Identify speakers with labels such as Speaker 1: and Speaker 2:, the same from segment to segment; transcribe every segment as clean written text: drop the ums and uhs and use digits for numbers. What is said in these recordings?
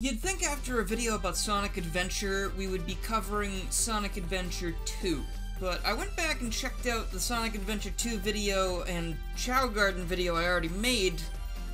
Speaker 1: You'd think after a video about Sonic Adventure, we would be covering Sonic Adventure 2. But I went back and checked out the Sonic Adventure 2 video and Chow Garden video I already made,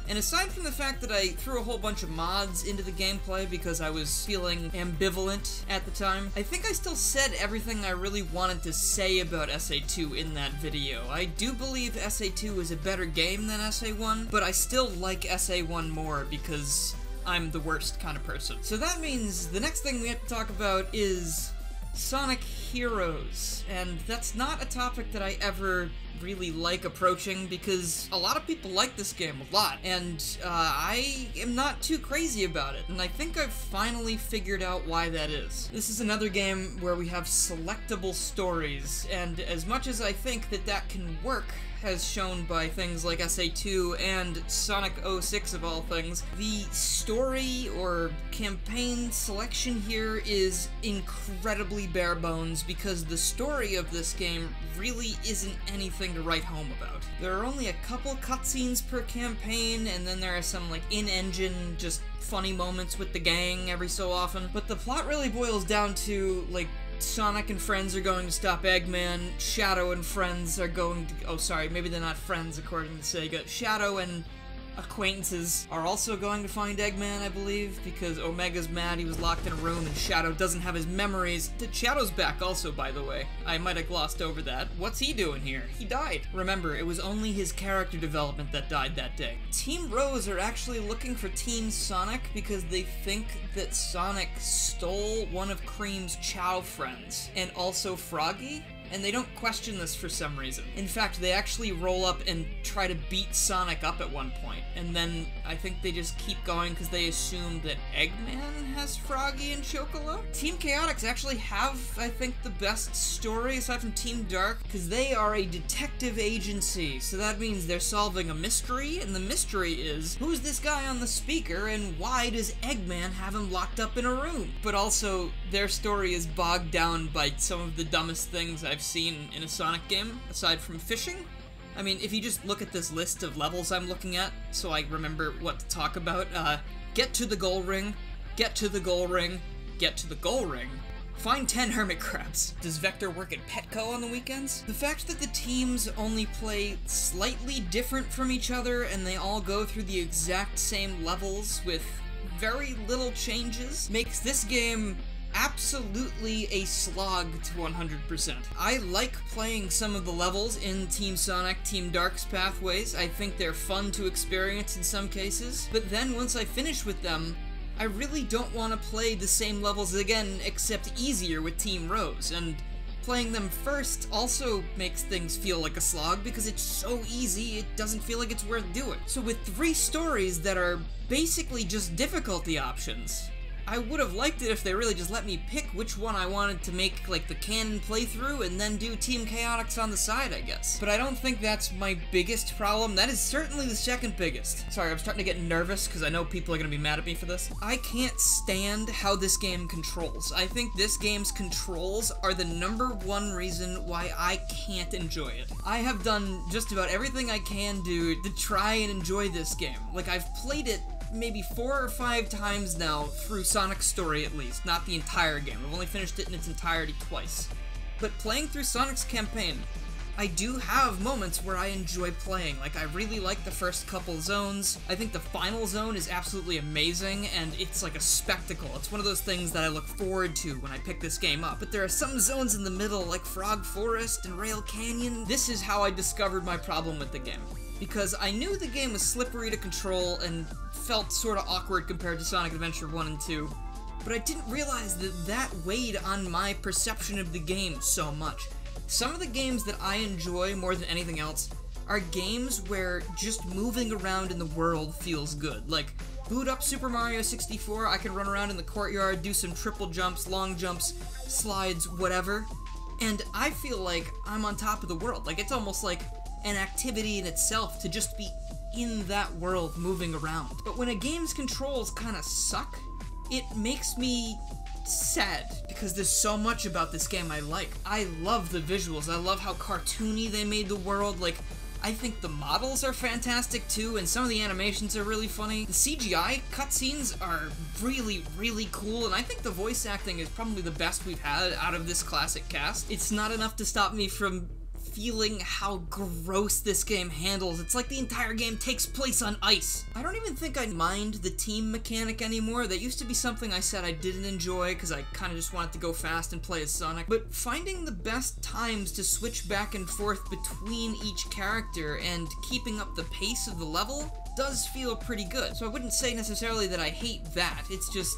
Speaker 1: and aside from the fact that I threw a whole bunch of mods into the gameplay because I was feeling ambivalent at the time, I think I still said everything I really wanted to say about SA2 in that video. I do believe SA2 is a better game than SA1, but I still like SA1 more because I'm the worst kind of person. So that means the next thing we have to talk about is Sonic Heroes, and that's not a topic that I ever really like approaching because a lot of people like this game a lot, and I am not too crazy about it, and I think I've finally figured out why that is. This is another game where we have selectable stories, and as much as I think that that can work, as shown by things like SA2 and Sonic 06 of all things, the story or campaign selection here is incredibly bare bones because the story of this game really isn't anything to write home about. There are only a couple cutscenes per campaign, and then there are some like in-engine just funny moments with the gang every so often, but the plot really boils down to like Sonic and friends are going to stop Eggman, Shadow and friends are going to... oh, sorry, maybe they're not friends according to Sega. Shadow and acquaintances are also going to find Eggman, I believe, because Omega's mad he was locked in a room and Shadow doesn't have his memories. Shadow's back also, by the way. I might have glossed over that. What's he doing here? He died. Remember, it was only his character development that died that day. Team Rose are actually looking for Team Sonic because they think that Sonic stole one of Cream's Chow friends, and also Froggy, and they don't question this for some reason. In fact, they actually roll up and try to beat Sonic up at one point, and then I think they just keep going because they assume that Eggman has Froggy and Chocolo. Team Chaotix actually have, I think, the best story aside from Team Dark, because they are a detective agency, so that means they're solving a mystery, and the mystery is, who's this guy on the speaker, and why does Eggman have him locked up in a room? But also, their story is bogged down by some of the dumbest things I've seen in a Sonic game, aside from fishing. I mean, if you just look at this list of levels I'm looking at, so I remember what to talk about, get to the goal ring, get to the goal ring, get to the goal ring, find 10 hermit crabs. Does Vector work at Petco on the weekends? The fact that the teams only play slightly different from each other and they all go through the exact same levels with very little changes makes this game absolutely a slog to 100%. I like playing some of the levels in Team Sonic, Team Dark's pathways. I think they're fun to experience in some cases, but then once I finish with them, I really don't want to play the same levels again, except easier with Team Rose, and playing them first also makes things feel like a slog because it's so easy, it doesn't feel like it's worth doing. So with 3 stories that are basically just difficulty options, I would have liked it if they really just let me pick which one I wanted to make, like, the canon playthrough and then do Team Chaotix on the side, I guess. But I don't think that's my biggest problem. That is certainly the second biggest. Sorry, I'm starting to get nervous because I know people are going to be mad at me for this. I can't stand how this game controls. I think this game's controls are the #1 reason why I can't enjoy it. I have done just about everything I can do to try and enjoy this game. Like, I've played it maybe 4 or 5 times now through Sonic's story at least, not the entire game. I've only finished it in its entirety twice. But playing through Sonic's campaign, I do have moments where I enjoy playing. Like, I really like the first couple zones. I think the final zone is absolutely amazing, and it's like a spectacle. It's one of those things that I look forward to when I pick this game up. But there are some zones in the middle, like Frog Forest and Rail Canyon. This is how I discovered my problem with the game, because I knew the game was slippery to control and felt sort of awkward compared to Sonic Adventure 1 and 2, but I didn't realize that that weighed on my perception of the game so much. Some of the games that I enjoy more than anything else are games where just moving around in the world feels good. Like, boot up Super Mario 64, I can run around in the courtyard, do some triple jumps, long jumps, slides, whatever, and I feel like I'm on top of the world. Like, it's almost like an activity in itself to just be in that world moving around. But when a game's controls kind of suck, it makes me sad because there's so much about this game I like. I love the visuals. I love how cartoony they made the world. Like, I think the models are fantastic too, and some of the animations are really funny. The CGI cutscenes are really, really cool, and I think the voice acting is probably the best we've had out of this classic cast. It's not enough to stop me from feeling how gross this game handles. It's like the entire game takes place on ice. I don't even think I mind the team mechanic anymore. That used to be something I said I didn't enjoy because I kind of just wanted to go fast and play as Sonic. But finding the best times to switch back and forth between each character and keeping up the pace of the level does feel pretty good. So I wouldn't say necessarily that I hate that. It's just,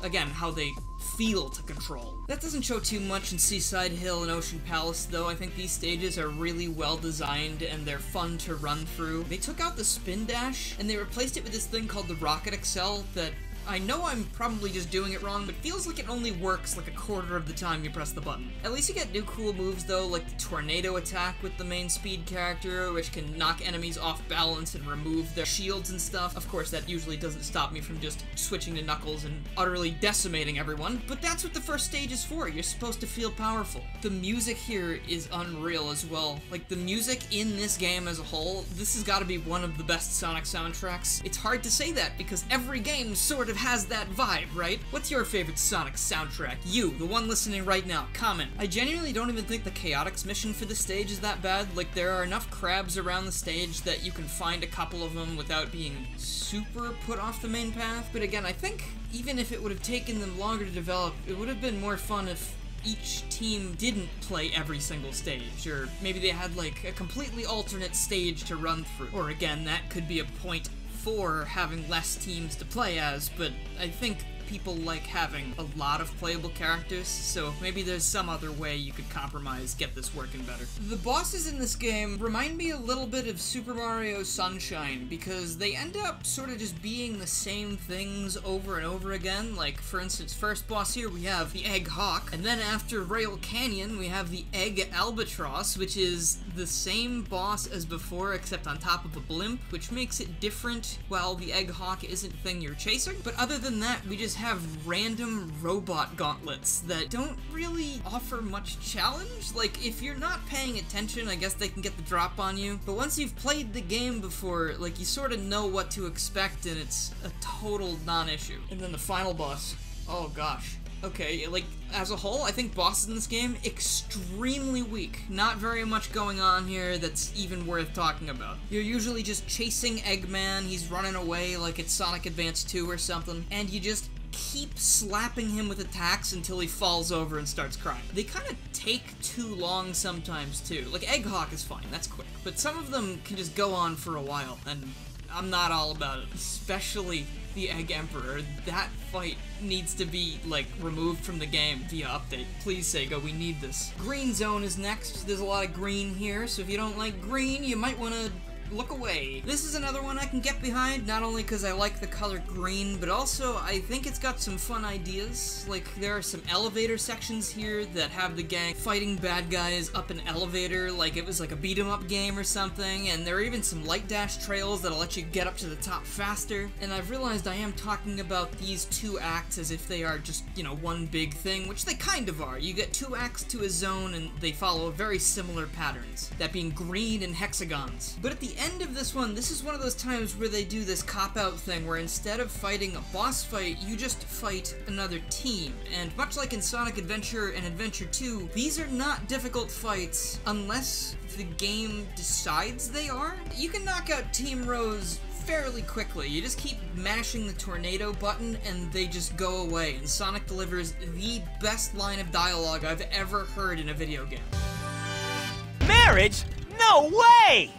Speaker 1: again, how they feel to control. That doesn't show too much in Seaside Hill and Ocean Palace, though. I think these stages are really well designed and they're fun to run through. They took out the spin dash and they replaced it with this thing called the Rocket Excel that I know I'm probably just doing it wrong, but feels like it only works like a quarter of the time you press the button. At least you get new cool moves though, like the tornado attack with the main speed character, which can knock enemies off balance and remove their shields and stuff. Of course, that usually doesn't stop me from just switching to Knuckles and utterly decimating everyone, but that's what the first stage is for. You're supposed to feel powerful. The music here is unreal as well. Like, the music in this game as a whole, this has got to be one of the best Sonic soundtracks. It's hard to say that because every game sort of has that vibe, right? What's your favorite Sonic soundtrack? You, the one listening right now, comment. I genuinely don't even think the Chaotix mission for this stage is that bad. Like, there are enough crabs around the stage that you can find a couple of them without being super put off the main path. But again, I think even if it would have taken them longer to develop, it would have been more fun if each team didn't play every single stage, or maybe they had like a completely alternate stage to run through. Or again, that could be a point for having less teams to play as, but I think people like having a lot of playable characters, so maybe there's some other way you could compromise, get this working better. The bosses in this game remind me a little bit of Super Mario Sunshine, because they end up sort of just being the same things over and over again. Like, for instance, first boss here we have the Egg Hawk, and then after Rail Canyon we have the Egg Albatross, which is the same boss as before except on top of a blimp, which makes it different while the Egg Hawk isn't the thing you're chasing. But other than that, we just have random robot gauntlets that don't really offer much challenge. Like, if you're not paying attention, I guess they can get the drop on you, but once you've played the game before, like, you sort of know what to expect and it's a total non-issue. And then the final boss, oh gosh. Okay, like, as a whole, I think bosses in this game, extremely weak. Not very much going on here that's even worth talking about. You're usually just chasing Eggman, he's running away like it's Sonic Advance 2 or something, and you just keep slapping him with attacks until he falls over and starts crying. They kind of take too long sometimes, too. Like, Egg Hawk is fine, that's quick. But some of them can just go on for a while, and I'm not all about it. Especially the Egg Emperor. That fight needs to be, like, removed from the game via update. Please, Sega, we need this. Green Zone is next. There's a lot of green here, so if you don't like green, you might want to look away. This is another one I can get behind, not only because I like the color green, but also I think it's got some fun ideas. Like, there are some elevator sections here that have the gang fighting bad guys up an elevator like it was like a beat-em-up game or something, and there are even some light dash trails that'll let you get up to the top faster. And I've realized I am talking about these two acts as if they are just, you know, one big thing, which they kind of are. You get two acts to a zone and they follow very similar patterns, that being green and hexagons. But at the end of this one, this is one of those times where they do this cop-out thing where instead of fighting a boss fight, you just fight another team. And much like in Sonic Adventure and Adventure 2, these are not difficult fights unless the game decides they are. You can knock out Team Rose fairly quickly. You just keep mashing the tornado button and they just go away, and Sonic delivers the best line of dialogue I've ever heard in a video game.
Speaker 2: Marriage? No way!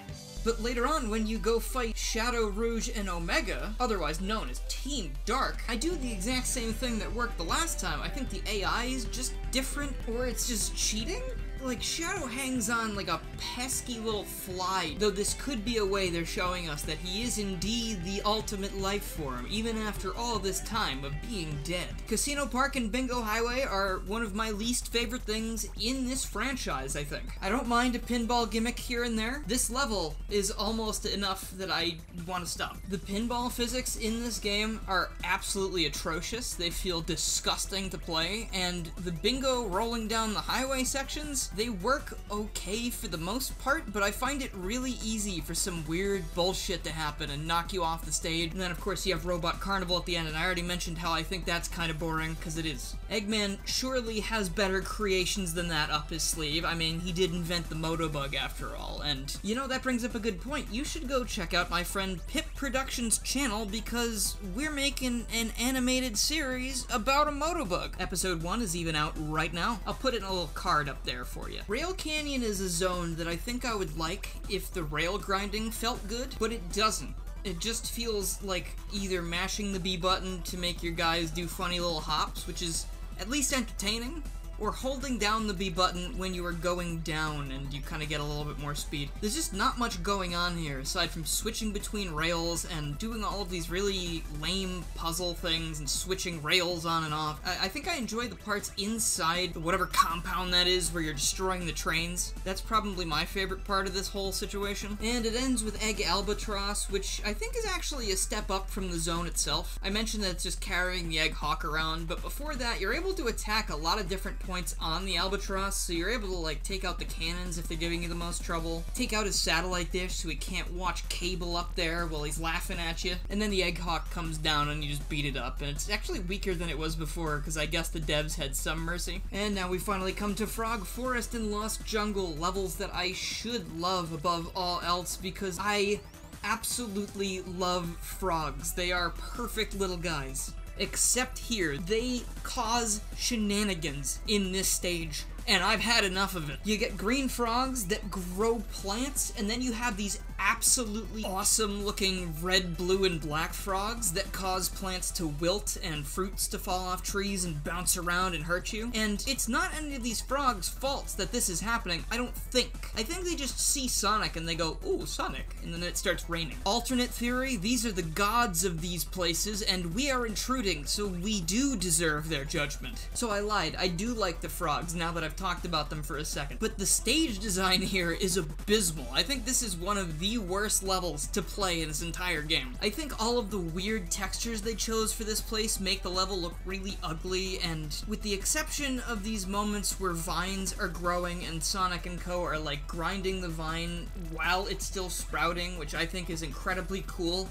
Speaker 1: But later on, when you go fight Shadow, Rouge, and Omega, otherwise known as Team Dark, I do the exact same thing that worked the last time. I think the AI is just different, or it's just cheating? Like, Shadow hangs on like a pesky little fly, though this could be a way they're showing us that he is indeed the ultimate life form, even after all this time of being dead. Casino Park and Bingo Highway are one of my least favorite things in this franchise, I think. I don't mind a pinball gimmick here and there. This level is almost enough that I want to stop. The pinball physics in this game are absolutely atrocious. They feel disgusting to play, and the bingo rolling down the highway sections They work okay for the most part, but I find it really easy for some weird bullshit to happen and knock you off the stage. And then of course you have Robot Carnival at the end, and I already mentioned how I think that's kind of boring, because it is. Eggman surely has better creations than that up his sleeve. I mean, he did invent the Motobug after all, and you know, that brings up a good point. You should go check out my friend Pip Productions' channel, because we're making an animated series about a Motobug. Episode 1 is even out right now. I'll put it in a little card up there for you. Rail Canyon is a zone that I think I would like if the rail grinding felt good, but it doesn't. It just feels like either mashing the B button to make your guys do funny little hops, which is at least entertaining, or holding down the B button when you are going down and you kind of get a little bit more speed. There's just not much going on here aside from switching between rails and doing all of these really lame puzzle things and switching rails on and off. I think I enjoy the parts inside whatever compound that is where you're destroying the trains. That's probably my favorite part of this whole situation. And it ends with Egg Albatross, which I think is actually a step up from the zone itself. I mentioned that it's just carrying the Egg Hawk around, but before that you're able to attack a lot of different points on the Albatross, so you're able to like take out the cannons if they're giving you the most trouble, take out his satellite dish so he can't watch cable up there while he's laughing at you, and then the Egg Hawk comes down and you just beat it up, and it's actually weaker than it was before because I guess the devs had some mercy. And now we finally come to Frog Forest and Lost Jungle, levels that I should love above all else because I absolutely love frogs. They are perfect little guys. Except here, they cause shenanigans in this stage, and I've had enough of it. You get green frogs that grow plants, and then you have these absolutely awesome looking red, blue, and black frogs that cause plants to wilt and fruits to fall off trees and bounce around and hurt you. And it's not any of these frogs' faults that this is happening, I don't think. I think they just see Sonic and they go, ooh, Sonic, and then it starts raining. Alternate theory, these are the gods of these places, and we are intruding, so we do deserve their judgment. So I lied, I do like the frogs now that I've talked about them for a second. But the stage design here is abysmal. I think this is one of the worst levels to play in this entire game. I think all of the weird textures they chose for this place make the level look really ugly, and with the exception of these moments where vines are growing and Sonic and Co are like grinding the vine while it's still sprouting, which I think is incredibly cool,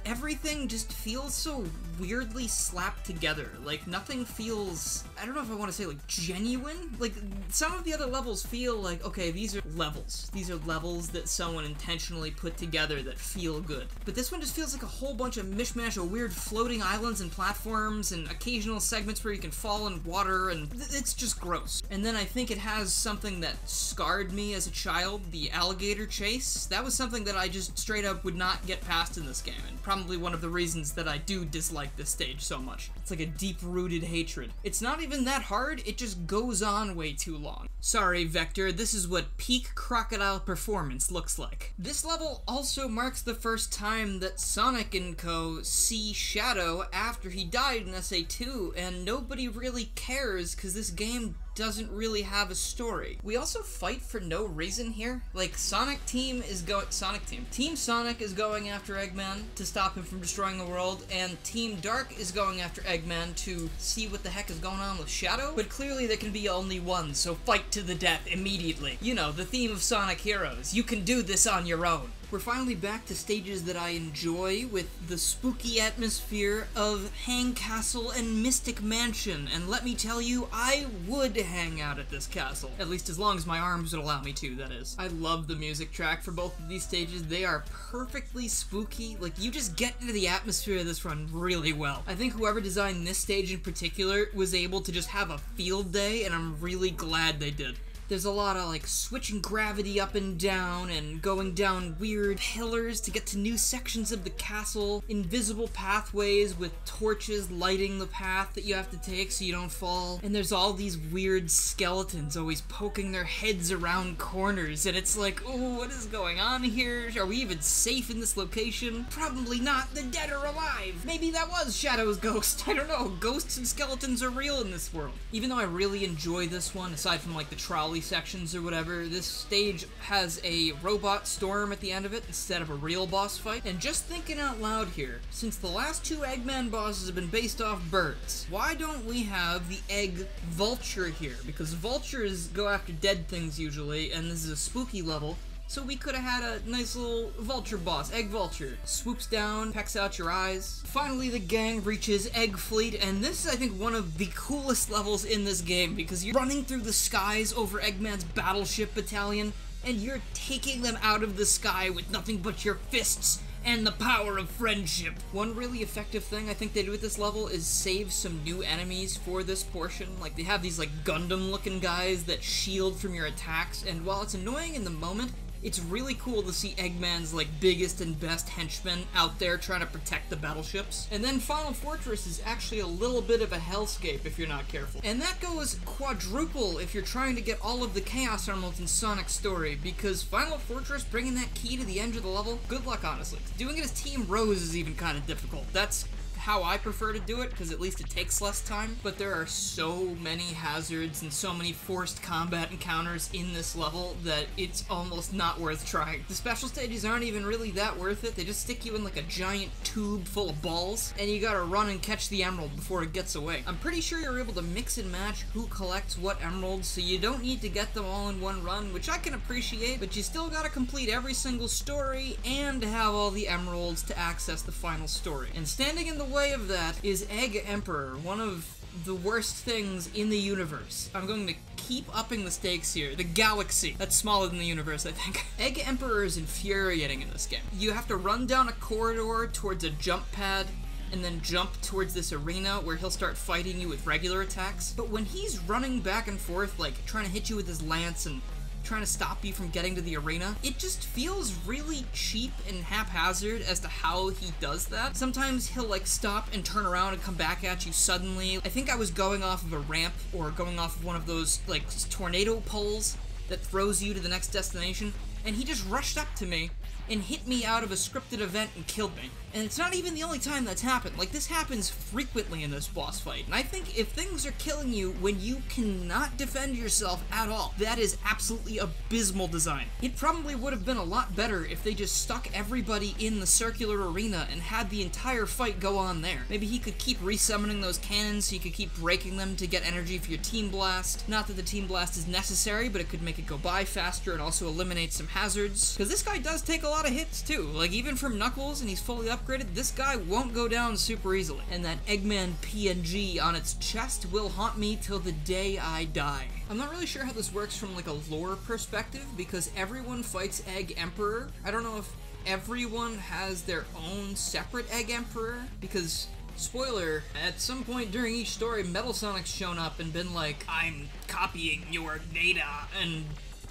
Speaker 1: everything just feels so weirdly slapped together. Like, nothing feels, I don't know if I want to say, like, genuine? Like, some of the other levels feel like, okay, these are levels. These are levels that someone intentionally put together that feel good. But this one just feels like a whole bunch of mishmash of weird floating islands and platforms and occasional segments where you can fall in water, and it's just gross. And then I think it has something that scarred me as a child, the alligator chase. That was something that I just straight up would not get past in this game, and probably one of the reasons that I do dislike this stage so much. It's like a deep-rooted hatred. It's not even that hard, it just goes on way too long. Sorry, Vector, this is what peak crocodile performance looks like. This level also marks the first time that Sonic and Co see Shadow after he died in SA2, and nobody really cares because this game doesn't really have a story. We also fight for no reason here. Like, Team Sonic is going after Eggman to stop him from destroying the world, and Team Dark is going after Eggman to see what the heck is going on with Shadow, but clearly there can be only one, so fight to the death immediately. You know, the theme of Sonic Heroes. You can do this on your own. We're finally back to stages that I enjoy, with the spooky atmosphere of Hang Castle and Mystic Mansion, and let me tell you, I would hang out at this castle. At least as long as my arms would allow me to, that is. I love the music track for both of these stages. They are perfectly spooky. Like, you just get into the atmosphere of this run really well. I think whoever designed this stage in particular was able to just have a field day, and I'm really glad they did. There's a lot of, like, switching gravity up and down, and going down weird pillars to get to new sections of the castle, invisible pathways with torches lighting the path that you have to take so you don't fall, and there's all these weird skeletons always poking their heads around corners, and it's like, oh, what is going on here? Are we even safe in this location? Probably not. The dead are alive! Maybe that was Shadow's ghost. I don't know. Ghosts and skeletons are real in this world. Even though I really enjoy this one, aside from, like, the trolley sections or whatever, this stage has a robot storm at the end of it instead of a real boss fight. And just thinking out loud here, since the last 2 Eggman bosses have been based off birds, why don't we have the egg vulture here? Because vultures go after dead things usually, and this is a spooky level. So we could have had a nice little vulture boss, Egg Vulture. Swoops down, pecks out your eyes. Finally, the gang reaches Egg Fleet, and this is, I think, one of the coolest levels in this game, because you're running through the skies over Eggman's battleship battalion, and you're taking them out of the sky with nothing but your fists and the power of friendship. One really effective thing I think they do with this level is save some new enemies for this portion. Like, they have these, like, Gundam-looking guys that shield from your attacks, and while it's annoying in the moment, it's really cool to see Eggman's, like, biggest and best henchmen out there trying to protect the battleships. And then Final Fortress is actually a little bit of a hellscape if you're not careful. And that goes quadruple if you're trying to get all of the Chaos Emeralds in Sonic's story, because Final Fortress, bringing that key to the end of the level, good luck, honestly. Doing it as Team Rose is even kind of difficult. That's how I prefer to do it, because at least it takes less time, but there are so many hazards and so many forced combat encounters in this level that it's almost not worth trying. The special stages aren't even really that worth it. They just stick you in like a giant tube full of balls, and you gotta run and catch the emerald before it gets away. I'm pretty sure you're able to mix and match who collects what emeralds, so you don't need to get them all in one run, which I can appreciate, but you still gotta complete every single story and have all the emeralds to access the final story. And standing in the way of that is Egg Emperor, one of the worst things in the universe. I'm going to keep upping the stakes here. The galaxy. That's smaller than the universe, I think. Egg Emperor is infuriating in this game. You have to run down a corridor towards a jump pad, and then jump towards this arena where he'll start fighting you with regular attacks. But when he's running back and forth, like trying to hit you with his lance and trying to stop you from getting to the arena, it just feels really cheap and haphazard as to how he does that. Sometimes he'll like stop and turn around and come back at you suddenly. I think I was going off of a ramp or going off of one of those like tornado poles that throws you to the next destination, and he just rushed up to me and hit me out of a scripted event and killed me. And it's not even the only time that's happened. Like, this happens frequently in this boss fight. And I think if things are killing you when you cannot defend yourself at all, that is absolutely abysmal design. It probably would have been a lot better if they just stuck everybody in the circular arena and had the entire fight go on there. Maybe he could keep resummoning those cannons so you could keep breaking them to get energy for your Team Blast. Not that the Team Blast is necessary, but it could make it go by faster and also eliminate some hazards. Because this guy does take a lot of hits too. Like, even from Knuckles, and he's fully upgraded, this guy won't go down super easily. And that Eggman PNG on its chest will haunt me till the day I die. I'm not really sure how this works from like a lore perspective, because everyone fights Egg Emperor. I don't know if everyone has their own separate Egg Emperor, because spoiler, at some point during each story, Metal Sonic's shown up and been like, I'm copying your data, and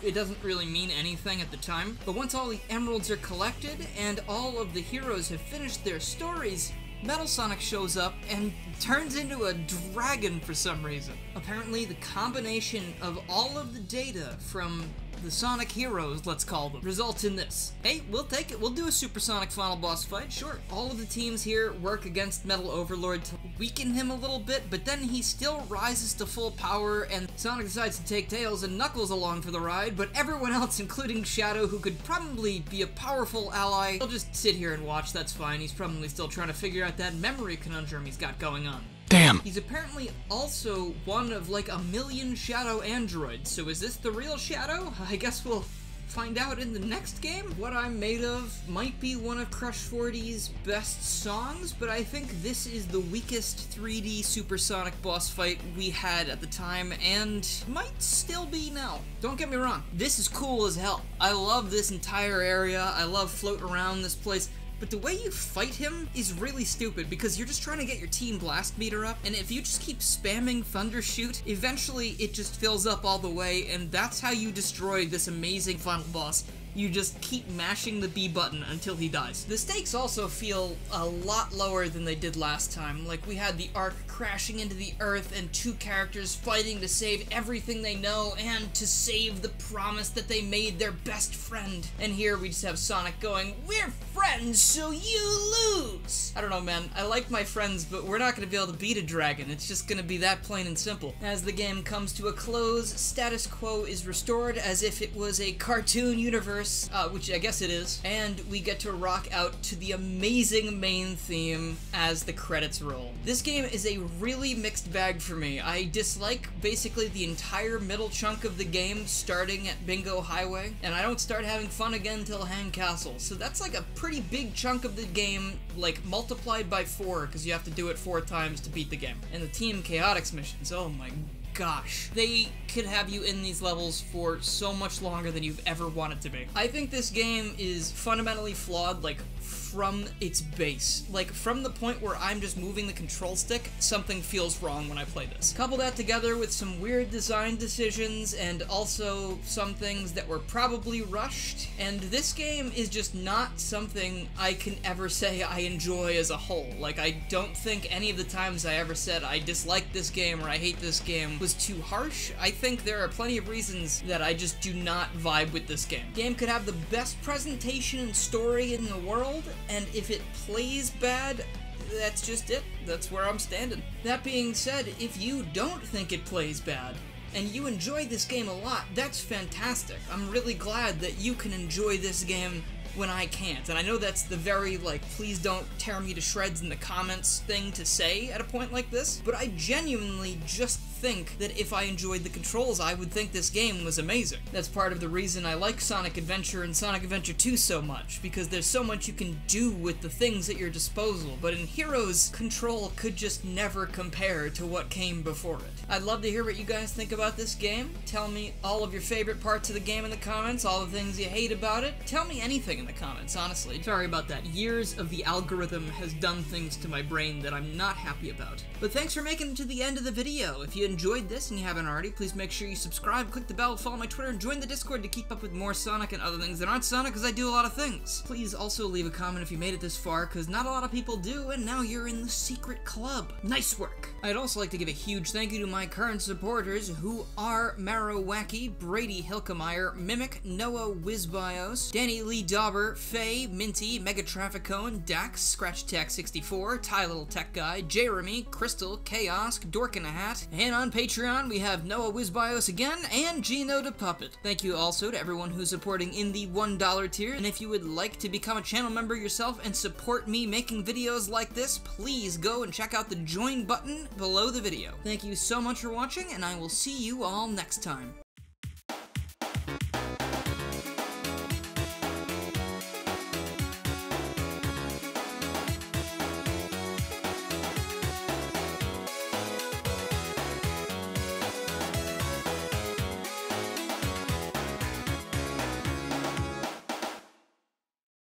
Speaker 1: it doesn't really mean anything at the time. But once all the emeralds are collected and all of the heroes have finished their stories, Metal Sonic shows up and turns into a dragon for some reason. Apparently, the combination of all of the data from the Sonic heroes, let's call them, results in this. Hey, we'll take it. We'll do a Supersonic final boss fight, sure. All of the teams here work against Metal Overlord to weaken him a little bit, but then he still rises to full power, and Sonic decides to take Tails and Knuckles along for the ride, but everyone else, including Shadow, who could probably be a powerful ally, he'll just sit here and watch, that's fine. He's probably still trying to figure out that memory conundrum he's got going on.
Speaker 2: Damn.
Speaker 1: He's apparently also one of like 1 million Shadow androids, so is this the real Shadow? I guess we'll find out in the next game. What I'm Made Of might be one of Crush 40's best songs, but I think this is the weakest 3D Supersonic boss fight we had at the time, and might still be now. Don't get me wrong, this is cool as hell. I love this entire area, I love floating around this place. But the way you fight him is really stupid, because you're just trying to get your Team Blast meter up, and if you just keep spamming Thunder Shoot, eventually it just fills up all the way, and that's how you destroy this amazing final boss You just keep mashing the B button until he dies. The stakes also feel a lot lower than they did last time. Like, we had the Ark crashing into the Earth and two characters fighting to save everything they know and to save the promise that they made their best friend. And here we just have Sonic going, "We're friends, so you lose!" I don't know, man. I like my friends, but we're not gonna be able to beat a dragon. It's just gonna be that plain and simple. As the game comes to a close, status quo is restored as if it was a cartoon universe, which I guess it is, and we get to rock out to the amazing main theme as the credits roll. This game is a really mixed bag for me. I dislike basically the entire middle chunk of the game starting at Bingo Highway, and I don't start having fun again until Hang Castle. So that's like a pretty big chunk of the game, like multiplied by 4, because you have to do it 4 times to beat the game. And the Team Chaotix missions, oh my gosh. They could have you in these levels for so much longer than you've ever wanted to be. I think this game is fundamentally flawed, like, from its base. Like, from the point where I'm just moving the control stick, something feels wrong when I play this. Couple that together with some weird design decisions and also some things that were probably rushed, and this game is just not something I can ever say I enjoy as a whole. Like, I don't think any of the times I ever said I dislike this game or I hate this game was too harsh. I think there are plenty of reasons that I just do not vibe with this game. The game could have the best presentation and story in the world, and if it plays bad, that's just it. That's where I'm standing. That being said, if you don't think it plays bad, and you enjoy this game a lot, that's fantastic. I'm really glad that you can enjoy this game when I can't. And I know that's the very, like, please don't tear me to shreds in the comments thing to say at a point like this, but I genuinely just think that if I enjoyed the controls, I would think this game was amazing. That's part of the reason I like Sonic Adventure and Sonic Adventure 2 so much, because there's so much you can do with the things at your disposal, but in Heroes, control could just never compare to what came before it. I'd love to hear what you guys think about this game. Tell me all of your favorite parts of the game in the comments, all the things you hate about it. Tell me anything in the comments, honestly. Sorry about that. Years of the algorithm has done things to my brain that I'm not happy about. But thanks for making it to the end of the video. If you enjoyed this and you haven't already, please make sure you subscribe, click the bell, follow my Twitter, and join the Discord to keep up with more Sonic and other things that aren't Sonic, because I do a lot of things. Please also leave a comment if you made it this far, because not a lot of people do, and now you're in the secret club. Nice work! I'd also like to give a huge thank you to my current supporters, who are Marowaki, Brady Hilkemeyer, Mimic, Noah Wizbios, Danny Lee Dauber, Faye, Minty, Megatrafficone, Dax, ScratchTech64, Ty Little Tech Guy, Jeremy, Crystal, Chaos, Dork in a Hat, and on Patreon we have Noah Wizbios again, and Gino the Puppet. Thank you also to everyone who's supporting in the $1 tier, and if you would like to become a channel member yourself and support me making videos like this, please go and check out the join button below the video. Thank you so much for watching, and I will see you all next time.